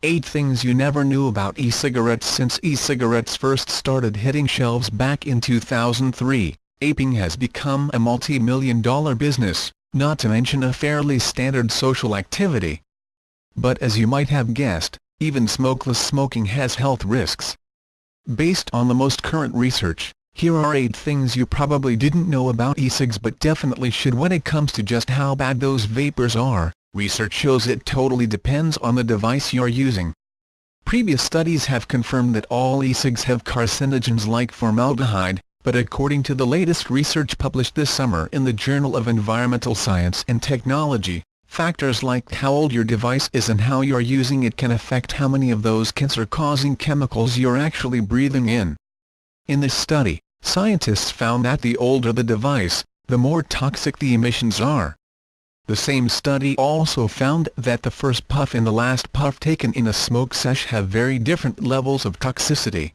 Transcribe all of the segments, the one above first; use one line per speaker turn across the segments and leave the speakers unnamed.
8 Things You Never Knew About E-Cigarettes. Since e-cigarettes first started hitting shelves back in 2003, vaping has become a multi-million-dollar business, not to mention a fairly standard social activity. But as you might have guessed, even smokeless smoking has health risks. Based on the most current research, here are 8 things you probably didn't know about e-cigs but definitely should when it comes to just how bad those vapors are. Research shows it totally depends on the device you're using. Previous studies have confirmed that all e-cigs have carcinogens like formaldehyde, but according to the latest research published this summer in the Journal of Environmental Science and Technology, factors like how old your device is and how you're using it can affect how many of those cancer-causing chemicals you're actually breathing in. In this study, scientists found that the older the device, the more toxic the emissions are. The same study also found that the first puff and the last puff taken in a smoke sesh have very different levels of toxicity.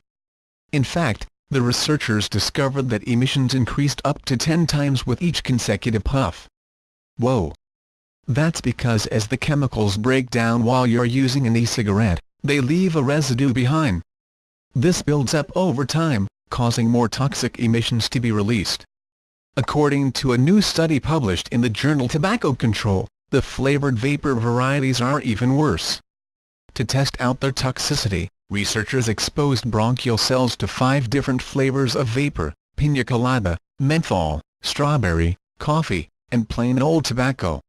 In fact, the researchers discovered that emissions increased up to 10 times with each consecutive puff. Whoa! That's because as the chemicals break down while you're using an e-cigarette, they leave a residue behind. This builds up over time, causing more toxic emissions to be released. According to a new study published in the journal Tobacco Control, the flavored vapor varieties are even worse. To test out their toxicity, researchers exposed bronchial cells to 5 different flavors of vapor: pina colada, menthol, strawberry, coffee, and plain old tobacco.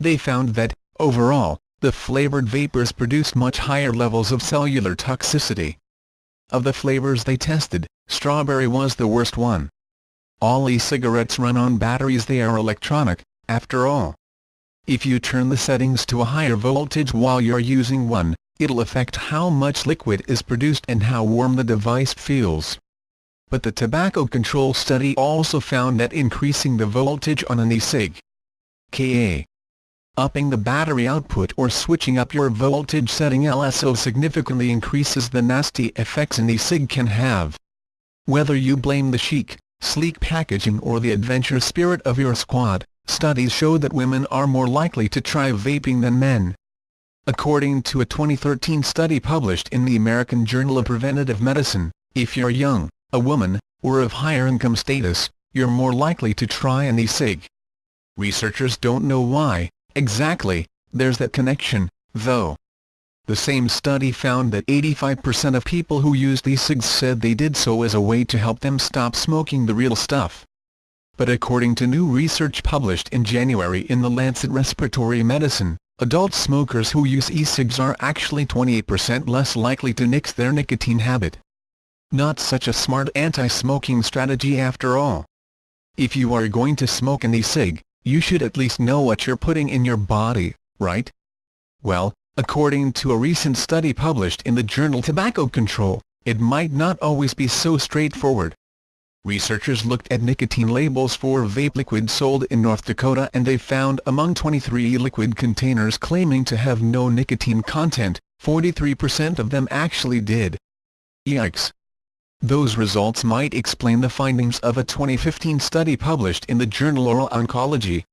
They found that, overall, the flavored vapors produced much higher levels of cellular toxicity. Of the flavors they tested, strawberry was the worst one. All e-cigarettes run on batteries. They are electronic, after all. If you turn the settings to a higher voltage while you're using one, it'll affect how much liquid is produced and how warm the device feels. But the Tobacco Control study also found that increasing the voltage on an e-cig, ka upping the battery output or switching up your voltage setting also significantly increases the nasty effects an e-cig can have. Whether you blame the chic, sleek packaging or the adventure spirit of your squad, studies show that women are more likely to try vaping than men. According to a 2013 study published in the American Journal of Preventive Medicine, if you're young, a woman, or of higher income status, you're more likely to try an e-cig. Researchers don't know why, exactly, there's that connection, though. The same study found that 85% of people who used e-cigs said they did so as a way to help them stop smoking the real stuff. But according to new research published in January in The Lancet Respiratory Medicine, adult smokers who use e-cigs are actually 28% less likely to nix their nicotine habit. Not such a smart anti-smoking strategy after all. If you are going to smoke an e-cig, you should at least know what you're putting in your body, right? Well, according to a recent study published in the journal Tobacco Control, it might not always be so straightforward. Researchers looked at nicotine labels for vape liquid sold in North Dakota and they found among 23 liquid containers claiming to have no nicotine content, 43% of them actually did. Yikes! Those results might explain the findings of a 2015 study published in the journal Oral Oncology.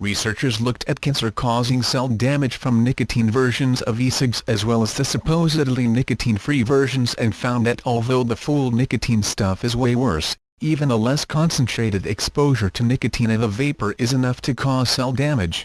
Researchers looked at cancer-causing cell damage from nicotine versions of e-cigs as well as the supposedly nicotine-free versions and found that although the full nicotine stuff is way worse, even a less concentrated exposure to nicotine in a vapor is enough to cause cell damage.